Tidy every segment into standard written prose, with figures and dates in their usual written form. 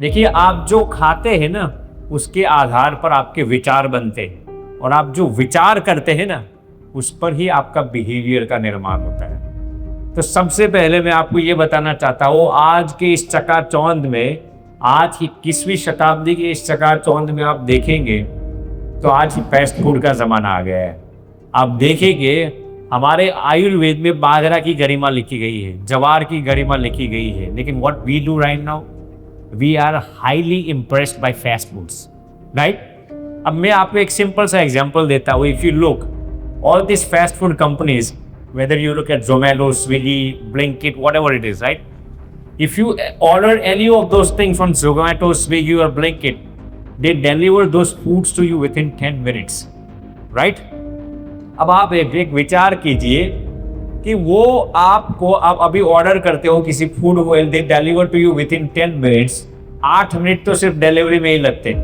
देखिए, आप जो खाते हैं ना, उसके आधार पर आपके विचार बनते हैं, और आप जो विचार करते हैं ना, उस पर ही आपका बिहेवियर का निर्माण होता है। तो सबसे पहले मैं आपको ये बताना चाहता हूँ, आज के इस चकाचौंध में, आज की 21वीं शताब्दी के इस चकाचौंध में आप देखेंगे तो आज फास्ट फूड का ज़माना आ गया है। आप देखेंगे, हमारे आयुर्वेद में बाजरा की गरिमा लिखी गई है, जवार की गरिमा लिखी गई है, लेकिन what we do right now, we are highly impressed by fast foods, right. अब मैं आपको एक सिंपल सा एग्जांपल देता हूँ। If you look all this fast food companies, whether you look at Zomato, Swiggy, Blinkit, whatever it is, right? If you order any of those things from Zomato, Swiggy or Blinkit, they deliver those foods to you within 10 minutes, right? अब आप एक विचार कीजिए कि वो आपको, आप अभी ऑर्डर करते हो किसी फूड को, they deliver to you within 10 minutes. 8 minute तो सिर्फ डिलीवरी में ही लगते।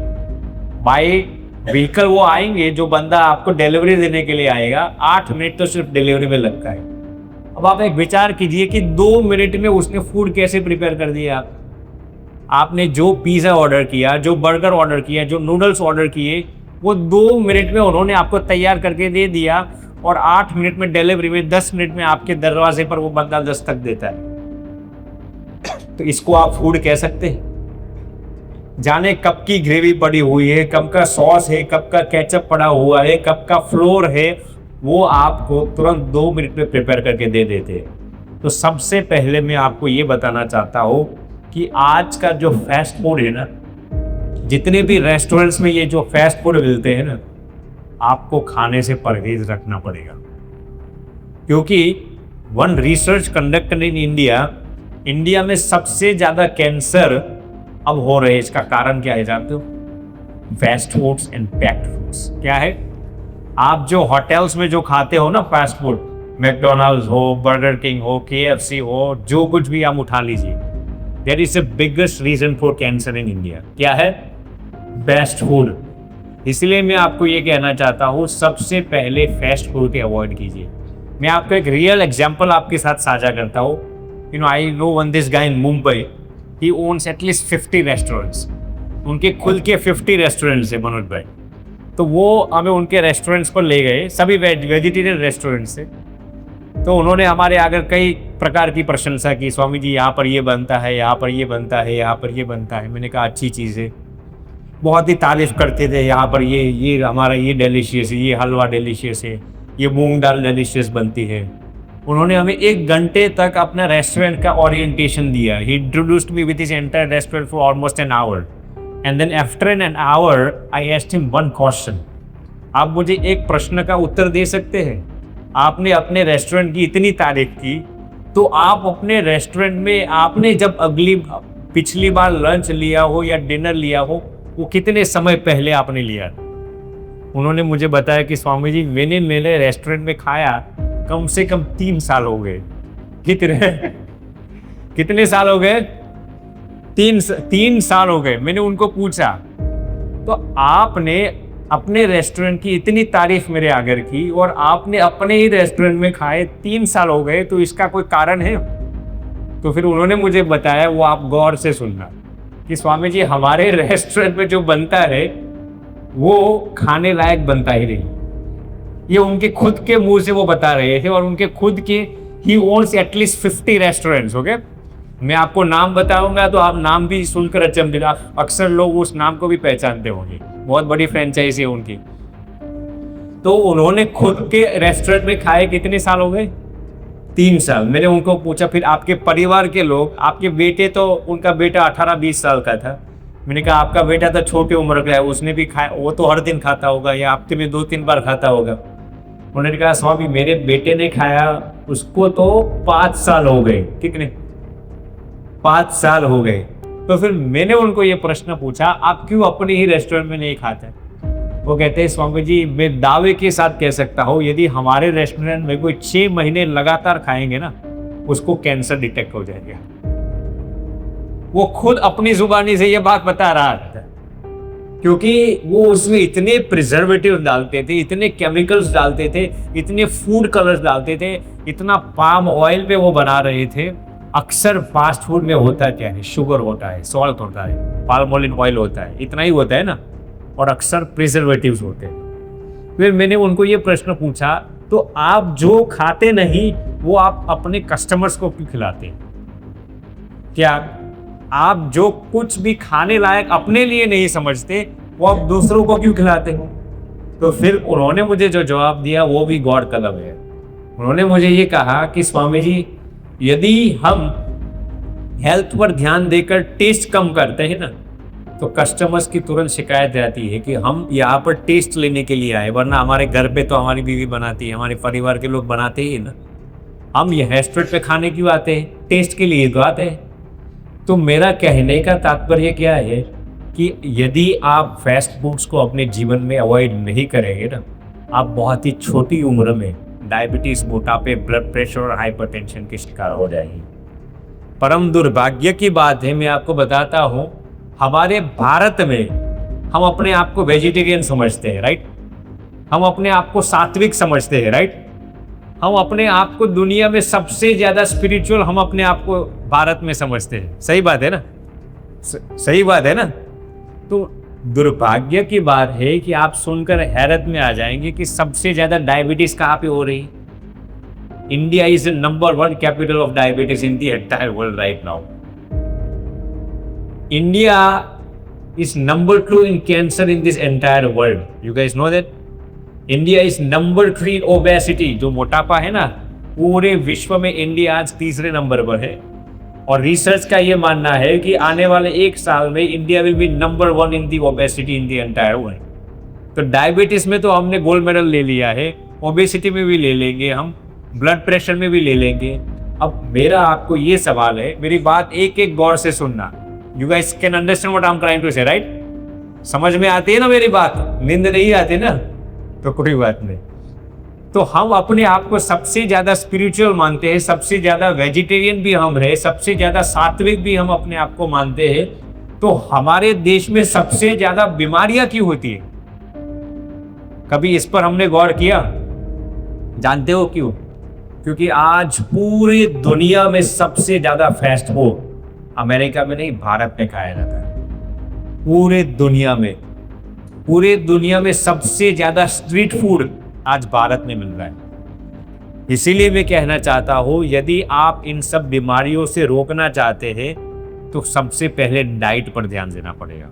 बाय व्हीकल वो आएंगे, जो बंदा आपको डिलीवरी देने के लिए आएगा, 8 मिनट तो सिर्फ डिलीवरी में लगता है। अब आप एक विचार कीजिए कि 2 मिनट में उसने फूड कैसे प्रिपेयर कर दिया। आपने जो पिज़्ज़ा ऑर्डर किया, जो बर्गर ऑर्डर किया, जो नूडल्स ऑर्डर किए, वो 2 मिनट में उन्होंने आपको तैयार करके दे दिया, और 8 मिनट में डिलीवरी में, 10 मिनट में आपके दरवाजे पर वो बंदा दस्तक देता है। तो इसको आप फूड कह सकते हैं? जाने कब की ग्रेवी पड़ी हुई है, कब का सॉस है, कब का केचप पड़ा हुआ है, कब का फ्लोर है, वो आपको तुरंत 2 मिनट में प्रिपेयर करके दे देते हैं। तो सबसे पहले मैं आपको ये बताना चाहता हूँ कि आज का जो फास्ट फूड है ना, जितने भी रेस्टोरेंट्स में ये जो फास्ट फूड मिलते हैं ना, आपको खाने से परहेज रखना पड़ेगा। क्योंकि one research conducted in India में सबसे ज़्यादा कैंसर अब हो रहे हैं। इसका कारण क्या है जानते हो? Fast foods and packed foods. क्या है? आप जो होटल्स में जो खाते हो ना फास्ट फूड, मैकडोनल्ड्स हो, बर्गर किंग हो, KFC हो, जो कुछ भी आप उठा लीजिए, that is the biggest reason for cancer in India. क्या है? Fast food. इसलिए मैं आपको ये कहना चाहता हूँ, सबसे पहले फास्ट फूड के अवॉइड कीजिए। मैं आपको एक रियल एग्जांपल आपके साथ साझा करता हूँ। I know one this guy in Mumbai, he owns at least 50 restaurants. उनके खुद के 50 रेस्टोरेंट्स है मनोज भाई। तो वो हमें उनके रेस्टोरेंट्स पर ले गए, सभी वेजिटेरियन रेस्टोरेंट्स से। तो उन्होंने हमारे आगे कई प्रकार की प्रशंसा की, स्वामी जी यहाँ पर ये बनता है, यहाँ पर ये बनता है, यहाँ पर ये बनता है। मैंने कहा अच्छी चीज़ है। बहुत ही तारीफ करते थे, यहाँ पर ये हमारा ये डिलीशियस है, ये हलवा डिलीशियस है, ये मूंग दाल डिलीशियस बनती है। उन्होंने हमें 1 घंटे तक अपना रेस्टोरेंट का ओरिएंटेशन दिया। He introduced me with his entire restaurant for almost an hour, and then after an hour I asked him one question. आप मुझे एक प्रश्न का उत्तर दे सकते हैं? आपने अपने रेस्टोरेंट की इतनी तारीफ की, तो आप अपने रेस्टोरेंट में आपने जब पिछली बार लंच लिया हो या डिनर लिया हो, वो कितने समय पहले आपने लिया? उन्होंने मुझे बताया कि स्वामी जी, मैंने मेरे रेस्टोरेंट में खाया कम से कम 3 साल हो गए। कितने साल हो गए? 3 साल हो गए। मैंने उनको पूछा, तो आपने अपने रेस्टोरेंट की इतनी तारीफ मेरे आगे की, और आपने अपने ही रेस्टोरेंट में खाए 3 साल हो गए, तो इसका कोई कारण है? तो फिर उन्होंने मुझे बताया, वो आप गौर से सुनना, कि स्वामी जी, हमारे रेस्टोरेंट में जो बनता है वो खाने लायक बनता ही नहीं। ये उनके खुद के मुंह से वो बता रहे थे, और उनके खुद के ही ओन्स एटलीस्ट 50 रेस्टोरेंट्स। ओके, मैं आपको नाम बताऊंगा तो आप नाम भी सुनकर अचंभित होंगे। अक्सर लोग उस नाम को भी पहचानते होंगे, बहुत बड़ी फ्रेंचाइजी है उनकी। तो उन्होंने खुद के रेस्टोरेंट में खाए कितने साल हो गए? 3 साल। मैंने उनको पूछा, फिर आपके परिवार के लोग, आपके बेटे, तो उनका बेटा 18-20 साल का था। मैंने कहा आपका बेटा तो छोटी उम्र का है, उसने भी खाया, वो तो हर दिन खाता होगा या हफ्ते में 2-3 बार खाता होगा। उन्होंने कहा स्वामी, मेरे बेटे ने खाया, उसको तो 5 साल हो गए। कितने? 5 साल हो गए। तो फिर मैंने उनको ये प्रश्न पूछा, आप क्यों अपने ही रेस्टोरेंट में नहीं खाते? वो कहते हैं, स्वामी जी, मैं दावे के साथ कह सकता हूँ, यदि हमारे रेस्टोरेंट में कोई 6 महीने लगातार खाएंगे ना, उसको कैंसर डिटेक्ट हो जाएगा। वो खुद अपनी जुबानी से ये बात बता रहा था, क्योंकि वो उसमें इतने प्रिजर्वेटिव डालते थे, इतने केमिकल्स डालते थे, इतने फूड कलर्स डालते थे, इतना पाम ऑयल पे वो बना रहे थे अक्सर फास्ट फूड में होता क्या है, शुगर होता है, सॉल्ट होता है, पाल्म ऑयल होता है, इतना ही होता है ना, और अक्सर प्रिजर्वेटिव्स होते हैं। फिर मैंने उनको ये प्रश्न पूछा, तो आप जो खाते नहीं वो आप अपने कस्टमर्स को क्यों खिलाते हैं? क्या आप जो कुछ भी खाने लायक अपने लिए नहीं समझते वो आप दूसरों को क्यों खिलाते हो? तो फिर उन्होंने मुझे जो जवाब दिया वो भी गौरतलब है। उन्होंने मुझे ये कहा कि स्वामी जी, यदि हम हेल्थ पर ध्यान देकर टेस्ट कम करते हैं ना, तो कस्टमर्स की तुरंत शिकायत आती है कि हम यहाँ पर टेस्ट लेने के लिए आए, वरना हमारे घर पे तो हमारी बीवी बनाती है, हमारे परिवार के लोग बनाते ही ना, हम ये रेस्टोरेंट पे खाने क्यों आते हैं? टेस्ट के लिए तो आते हैं। तो मेरा कहने का तात्पर्य क्या है कि यदि आप फास्ट फूड्स को अपने जीवन में अवॉइड नहीं करेंगे ना, आप बहुत ही छोटी उम्र में डायबिटीज, मोटापे, ब्लड प्रेशर और हाइपरटेंशन के शिकार हो जाएंगे। परम दुर्भाग्य की बात है, मैं आपको बताता हूं, हमारे भारत में हम अपने आप को वेजिटेरियन समझते हैं, राइट? हम अपने आप को सात्विक समझते हैं, राइट? हम अपने आप को दुनिया में सबसे ज्यादा स्पिरिचुअल हम अपने आप को भारत में समझते हैं। सही बात है ना? सही बात है ना? तो दुर्भाग्य की बात है कि आप सुनकर हैरत में आ जाएंगे कि सबसे ज्यादा डायबिटीज कहाँ पे हो रही है। India is the number 1 capital of diabetes in the entire world right now. India is number 2 in cancer in this entire world. You guys know that? India is number 3 obesity, जो मोटापा है ना, पूरे विश्व में इंडिया आज तीसरे number पर है। और रिसर्च का ये मानना है कि आने वाले 1 साल में India will be number 1 in the obesity in the entire world. तो डायबिटीज में तो हमने गोल्ड मेडल ले लिया है, ओबेसिटी में भी ले लेंगे हम, ब्लड प्रेशर में भी ले लेंगे। अब मेरा आपको ये सवाल है, मेरी बात एक एक गौर से सुनना। You guys can understand what I'm trying to say, right? समझ में आती है ना मेरी बात? नींद नहीं आती ना? तो कोई बात नहीं। तो हम अपने आप को सबसे ज्यादा स्पिरिचुअल मानते हैं, सबसे ज्यादा वेजिटेरियन भी हम रहे, सबसे ज्यादा सात्विक भी हम अपने आप को मानते हैं। तो हमारे देश में सबसे ज्यादा बीमारियां क्यों होती है? कभी इस पर हमने गौर किया? जानते हो क्यों? क्योंकि आज पूरी दुनिया में सबसे ज्यादा फास्ट फूड अमेरिका में नहीं, भारत में खाया जाता है। पूरे दुनिया में सबसे ज्यादा स्ट्रीट फूड आज भारत में मिल रहा है। इसीलिए मैं कहना चाहता हूं, यदि आप इन सब बीमारियों से रोकना चाहते हैं तो सबसे पहले डाइट पर ध्यान देना पड़ेगा।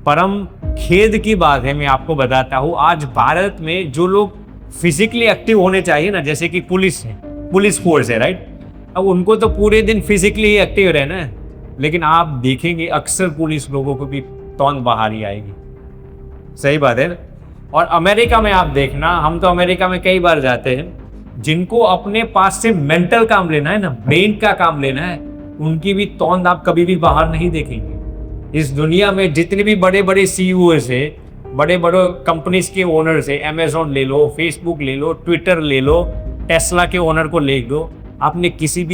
परम खेद की बात है, मैं आपको बताता हूं, आज भारत में जो लोग फिजिकली एक्टिव होने चाहिए ना, जैसे कि पुलिस फोर्स है, राइट? अब उनको तो पूरे दिन फिजिकली ही एक्टिव रहना है, लेकिन आप देखेंगे अक्सर पुलिस लोगों को भी तौंद बाहर ही आएगी। सही बात है ना? और अमेरिका में आप देखना, हम तो अमेरिका में कई बार जाते हैं, जिनको अपने पास से मेंटल काम लेना है ना, ब्रेन का काम लेना है, उनकी भी तौंद आप कभी भी बाहर नहीं देखेंगे। इस दुनिया में जितने भी बड़े बड़े सीईओ है, बड़े बड़े कंपनीज के ओनर्स है, अमेजोन ले लो, फेसबुक ले लो, ट्विटर ले लो, टेस्ला के ओनर को ले लो, आपने किसी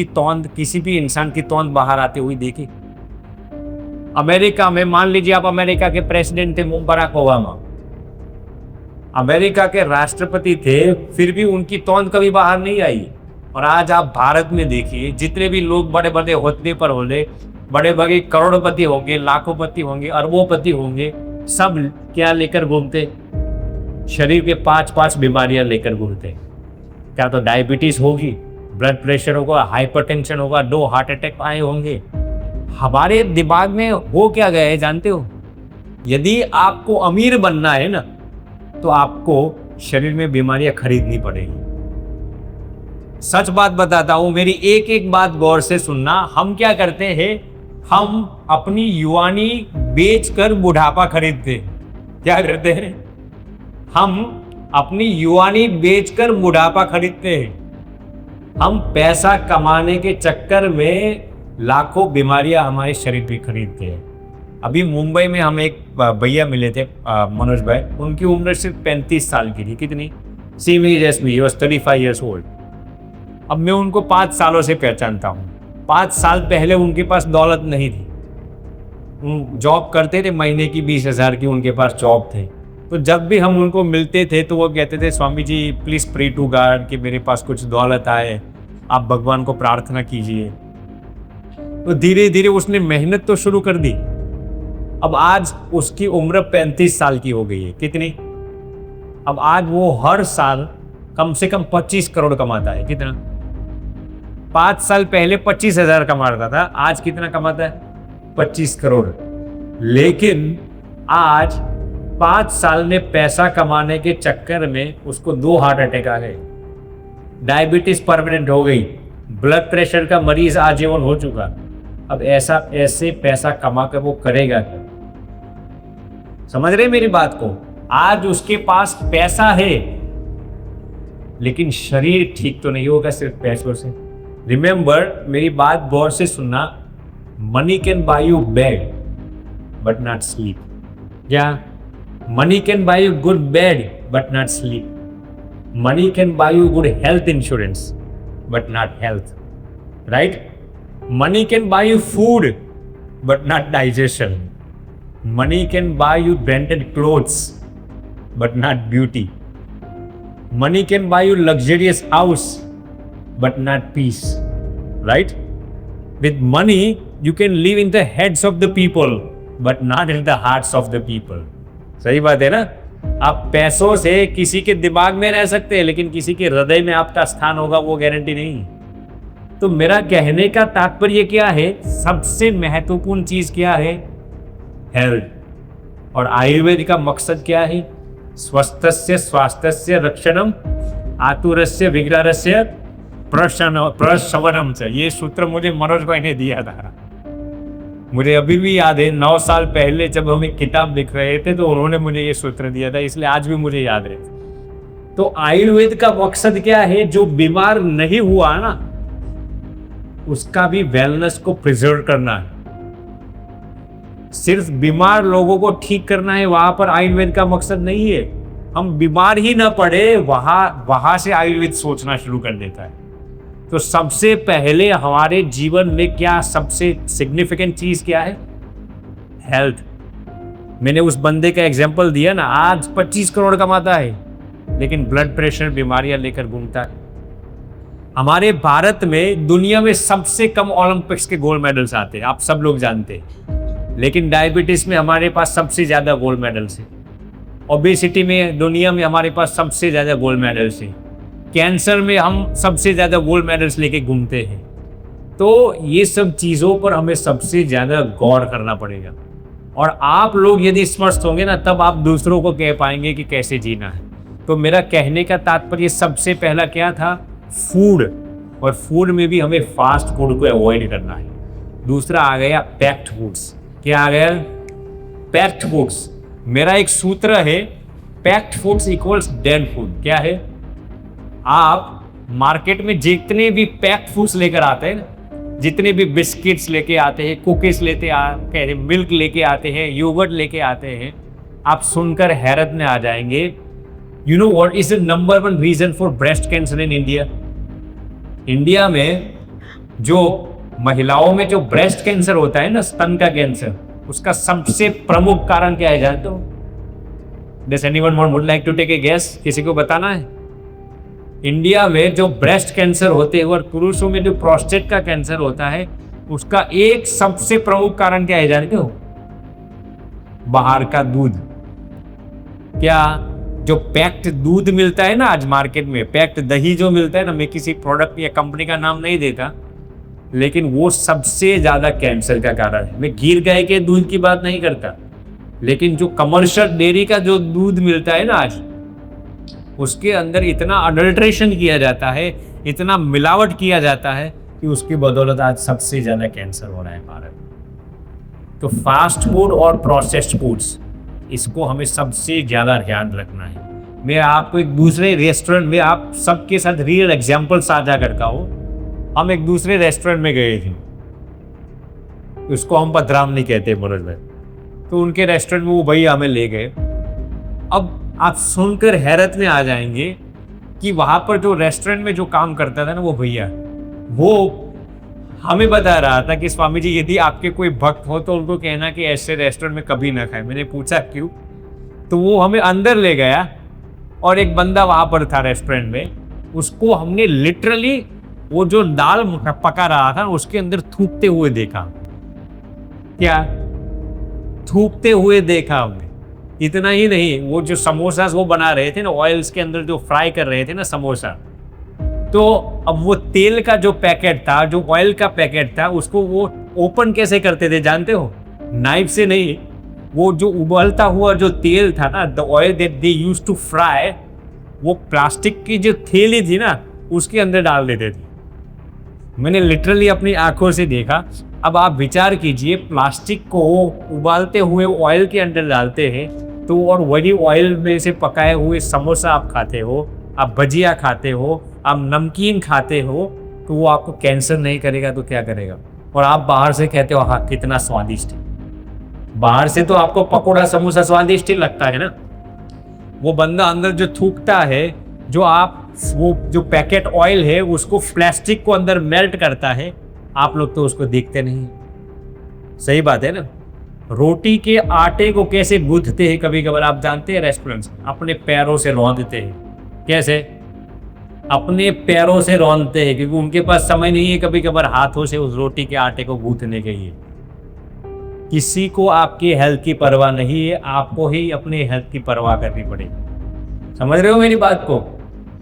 भी इंसान की तौंद बाहर आते हुए देखी? अमेरिका में मान लीजिए आप अमेरिका के प्रेसिडेंट थे बराक ओबामा, अमेरिका के राष्ट्रपति थे, फिर भी उनकी तौंद कभी बाहर नहीं आई। और आज आप भारत में देखिए, जितने भी लोग बड़े बड़े ओहदे पर होंगे, बड़े बड़े करोड़पति होंगे, लाखोंपति होंगे, अरबोंपति होंगे, सब क्या लेकर घूमते? शरीर के 5-5 बीमारियां लेकर घूमते। क्या तो डायबिटीज होगी, ब्लड प्रेशर होगा, हाइपरटेंशन होगा, 2 हार्ट अटैक आए होंगे। हमारे दिमाग में हो क्या गया है जानते हो? यदि आपको अमीर बनना है ना, तो आपको शरीर में बीमारियां खरीदनी पड़ेगी। सच बात बताता हूं, मेरी एक एक बात गौर से सुनना। हम क्या करते हैं? हम अपनी युवानी बेचकर बुढ़ापा खरीदते हैं। क्या करते हैं? हम अपनी युवानी बेचकर बुढ़ापा खरीदते हैं। हम पैसा कमाने के चक्कर में लाखों बीमारियां हमारे शरीर में खरीदते हैं। अभी मुंबई में हम एक भैया मिले थे, मनोज भाई, उनकी उम्र सिर्फ 35 साल की थी। कितनी? सेम एज एज मी, 35 ईयर्स ओल्ड। अब मैं उनको 5 सालों से पहचानता हूँ। 5 साल पहले उनके पास दौलत नहीं थी, जॉब करते थे, महीने की 20,000 की उनके पास जॉब थे। तो जब भी हम उनको मिलते थे तो वो कहते थे, Swami ji please pray to God कि मेरे पास कुछ दौलत आए, आप भगवान को प्रार्थना कीजिए। तो धीरे धीरे उसने मेहनत तो शुरू कर दी। अब आज उसकी उम्र 35 साल की हो गई है। कितनी? अब आज वो हर साल कम से कम 25 करोड़ कमाता है। कितना? 5 साल पहले 25,000 कमाता था, आज कितना कमाता है? 25 करोड़। लेकिन आज 5 साल में पैसा कमाने के चक्कर में उसको 2 हार्ट अटैक आ गए, डायबिटीज परमानेंट हो गई, ब्लड प्रेशर का मरीज आजीवन हो चुका। अब ऐसे पैसा कमा कर वो करेगा क्या? समझ रहे मेरी बात को? आज उसके पास पैसा है लेकिन शरीर ठीक तो नहीं होगा सिर्फ पैसों से। रिमेंबर, मेरी बात गौर से सुनना, money can buy you bed but not sleep. क्या? Money can buy you good bed but not sleep. Money can buy you good health insurance but not health, right? Money can buy you food but not digestion. Money can buy you branded clothes, but not beauty. Money can buy you luxurious house, but not peace. Right? With money, you can live in the heads of the people, but not in the hearts of the people. सही बात है ना? आप पैसों से किसी के दिमाग में रह सकते हैं, लेकिन किसी के हृदय में आपका स्थान होगा वो गारंटी नहीं। तो मेरा कहने का तात्पर्य क्या है? सबसे महत्वपूर्ण चीज क्या है? हेल्थ। और आयुर्वेद का मकसद क्या है? स्वस्थस्य स्वास्थ्यस्य रक्षणम आतुरस्य विग्रहस्य प्रशमनम। ये सूत्र मुझे मनोज भाई ने दिया था। मुझे अभी भी याद है, 9 साल पहले जब हम एक किताब लिख रहे थे तो उन्होंने मुझे ये सूत्र दिया था, इसलिए आज भी मुझे याद है। तो आयुर्वेद का मकसद क्या है? जो बीमार नहीं हुआ ना, उसका भी वेलनेस को प्रिजर्व करना है। सिर्फ बीमार लोगों को ठीक करना है, वहां पर आयुर्वेद का मकसद नहीं है। हम बीमार ही ना पड़े, वहां से आयुर्वेद सोचना शुरू कर देता है। तो सबसे पहले हमारे जीवन में क्या सबसे सिग्निफिकेंट चीज क्या है? हेल्थ। मैंने उस बंदे का एग्जांपल दिया ना, आज 25 करोड़ कमाता है लेकिन ब्लड प्रेशर बीमारियां लेकर घूमता है। हमारे भारत में दुनिया में सबसे कम ओलंपिक्स के गोल्ड मेडल्स आते हैं, आप सब लोग जानते हैं। लेकिन डायबिटीज में हमारे पास सबसे ज्यादा गोल्ड मेडल्स हैं। ओबेसिटी में दुनिया में हमारे पास सबसे ज्यादा गोल्ड मेडल्स हैं। कैंसर में हम सबसे ज्यादा गोल्ड मेडल्स लेके घूमते हैं। तो ये सब चीजों पर हमें सबसे ज्यादा गौर करना पड़ेगा। और आप लोग यदि स्वस्थ होंगे ना, तब आप दूसरों को कह पाएंगे कि कैसे जीना है। तो मेरा कहने का तात्पर्य सबसे पहला क्या था? फूड। और फूड में भी हमें फास्ट फूड को अवॉइड करना है। दूसरा आ गया पैक्ड फूड्स। क्या आ गया? Packed foods. मेरा एक सूत्र है, packed foods equals dead food. क्या है? आप मार्केट में जितने भी पैक्ड फूड्स लेकर आते हैं, जितने भी बिस्किट्स लेके आते हैं, कुकीज लेते आते हैं, मिल्क लेके आते हैं, योगर्ट लेके आते हैं, आप सुनकर हैरत में आ जाएंगे। You know what is the number 1 reason for breast cancer in India? India में जो महिलाओं में जो ब्रेस्ट कैंसर होता है ना, स्तन का कैंसर, उसका सबसे प्रमुख कारण क्या है जानते हो? Does anyone would like to take a guess? किसी को बताना है? इंडिया में जो ब्रेस्ट कैंसर होते हैं और पुरुषों में जो प्रोस्टेट का कैंसर होता है, उसका एक सबसे प्रमुख कारण क्या है जानते हो? बाहर का दूध। क्या? जो पैक्ड दूध मिलता है ना आज मार्केट में, पैक्ड दही जो मिलता है ना, मैं किसी प्रोडक्ट या कंपनी का नाम नहीं देता, लेकिन वो सबसे ज्यादा कैंसर का कारण है। मैं गिर गाय के दूध की बात नहीं करता, लेकिन जो कमर्शियल डेयरी का जो दूध मिलता है ना आज, उसके अंदर इतना अडल्ट्रेशन किया जाता है, इतना मिलावट किया जाता है कि उसकी बदौलत आज सबसे ज्यादा कैंसर हो रहा है भारत में। तो फास्ट फूड और प्रोसेस्ड फूड्स, इसको हमें सबसे ज्यादा ध्यान रखना है। मैं आपको एक दूसरे रेस्टोरेंट में आप सबके साथ रियल एग्जाम्पल साझा करता हूँ। हम एक दूसरे रेस्टोरेंट में गए थे, उसको हम बदराम नहीं कहते मनोज भाई। तो उनके रेस्टोरेंट में वो भैया हमें ले गए। अब आप सुनकर हैरत में आ जाएंगे कि वहां पर जो रेस्टोरेंट में जो काम करता था ना वो भैया, वो हमें बता रहा था कि स्वामी जी यदि आपके कोई भक्त हो तो उनको कहना कि ऐसे रेस्टोरेंट में कभी ना खाए। मैंने पूछा क्यों? तो वो हमें अंदर ले गया और एक बंदा वहां पर था रेस्टोरेंट में, उसको हमने लिटरली वो जो दाल पका रहा था उसके अंदर थूकते हुए देखा। क्या थूकते हुए देखा हमने। इतना ही नहीं, वो जो समोसा वो बना रहे थे ना, ऑयल्स के अंदर जो फ्राई कर रहे थे ना समोसा, तो अब वो तेल का जो पैकेट था, जो ऑयल का पैकेट था, उसको वो ओपन कैसे करते थे जानते हो? नाइफ से नहीं, वो जो उबलता हुआ जो तेल था ना, the oil that they used to fry, वो प्लास्टिक की जो थैली थी ना उसके अंदर डाल देते थे। मैंने लिटरली अपनी आंखों से देखा। अब आप विचार कीजिए, प्लास्टिक को उबालते हुए ऑयल के अंदर डालते हैं, तो और वही ऑयल में से पकाए हुए समोसा आप खाते हो, आप भजिया खाते हो, आप नमकीन खाते हो, तो वो आपको कैंसर नहीं करेगा तो क्या करेगा? और आप बाहर से कहते हो हाँ कितना स्वादिष्ट है। बाहर से तो आपको पकोड़ा समोसा स्वादिष्ट ही लगता है ना, वो बंदा अंदर जो थूकता है, जो आप वो जो पैकेट ऑयल है उसको प्लास्टिक को अंदर मेल्ट करता है, आप लोग तो उसको देखते नहीं। सही बात है ना। रोटी के आटे को कैसे गूंथते हैं कभी कभार आप जानते हैं? रेस्टोरेंट्स अपने पैरों से रौंदते हैं। कैसे? अपने पैरों से रौंदते हैं, क्योंकि उनके पास समय नहीं है कभी कभार हाथों से उस रोटी के आटे को गूंथने के लिए। किसी को आपकी हेल्थ की परवाह नहीं है, आपको ही अपनी हेल्थ की परवाह करनी पड़ेगी। समझ रहे हो मेरी बात को?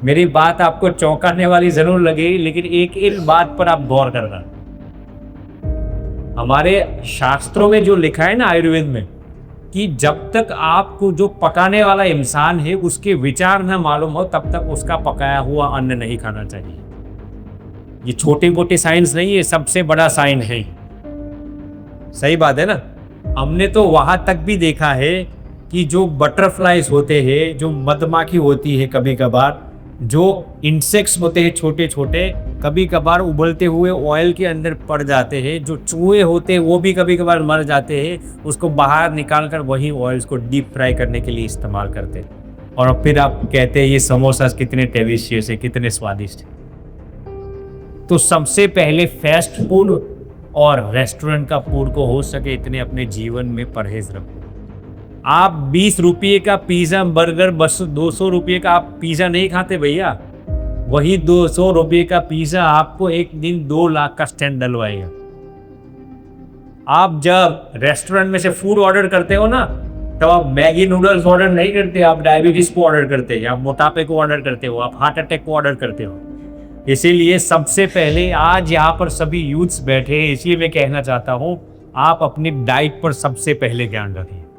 मेरी बात आपको चौंकाने वाली जरूर लगेगी, लेकिन एक एक बात पर आप गौर करना। हमारे शास्त्रों में जो लिखा है ना आयुर्वेद में, कि जब तक आपको जो पकाने वाला इंसान है उसके विचार न मालूम हो तब तक उसका पकाया हुआ अन्न नहीं खाना चाहिए। ये छोटे मोटे साइंस नहीं है, सबसे बड़ा साइंस है। सही बात है ना। हमने तो वहां तक भी देखा है कि जो बटरफ्लाइज होते हैं, जो मधुमक्खी होती है, कभी कभार जो इंसेक्ट्स होते हैं छोटे छोटे, कभी कभार उबलते हुए ऑयल के अंदर पड़ जाते हैं। जो चूहे होते हैं वो भी कभी कभार मर जाते हैं, उसको बाहर निकाल कर वही ऑयल्स को डीप फ्राई करने के लिए इस्तेमाल करते हैं। और फिर आप कहते हैं ये समोसा कितने टेलिशियस है, कितने स्वादिष्ट है। तो सबसे पहले फास्ट फूड और रेस्टोरेंट का फूड को हो सके इतने अपने जीवन में परहेज रखो। आप 20 रुपये का पिज़्ज़ा बर्गर, बस 200 रुपये का आप पिज़्ज़ा नहीं खाते भैया। वही 200 रुपये का पिज़्ज़ा आपको एक दिन 2 लाख का स्टैंड डलवाएगा। आप जब रेस्टोरेंट में से फूड ऑर्डर करते हो ना, तब आप मैगी नूडल्स ऑर्डर नहीं करते, आप डायबिटीज को ऑर्डर करते हैं, आप मोटापे को ऑर्डर करते हो, आप हार्ट अटैक को ऑर्डर करते हो। इसीलिए सबसे पहले आज यहाँ पर सभी यूथ्स बैठे हैं, इसलिए मैं कहना चाहता हूँ आप अपनी डाइट पर सबसे पहले ध्यान रखें।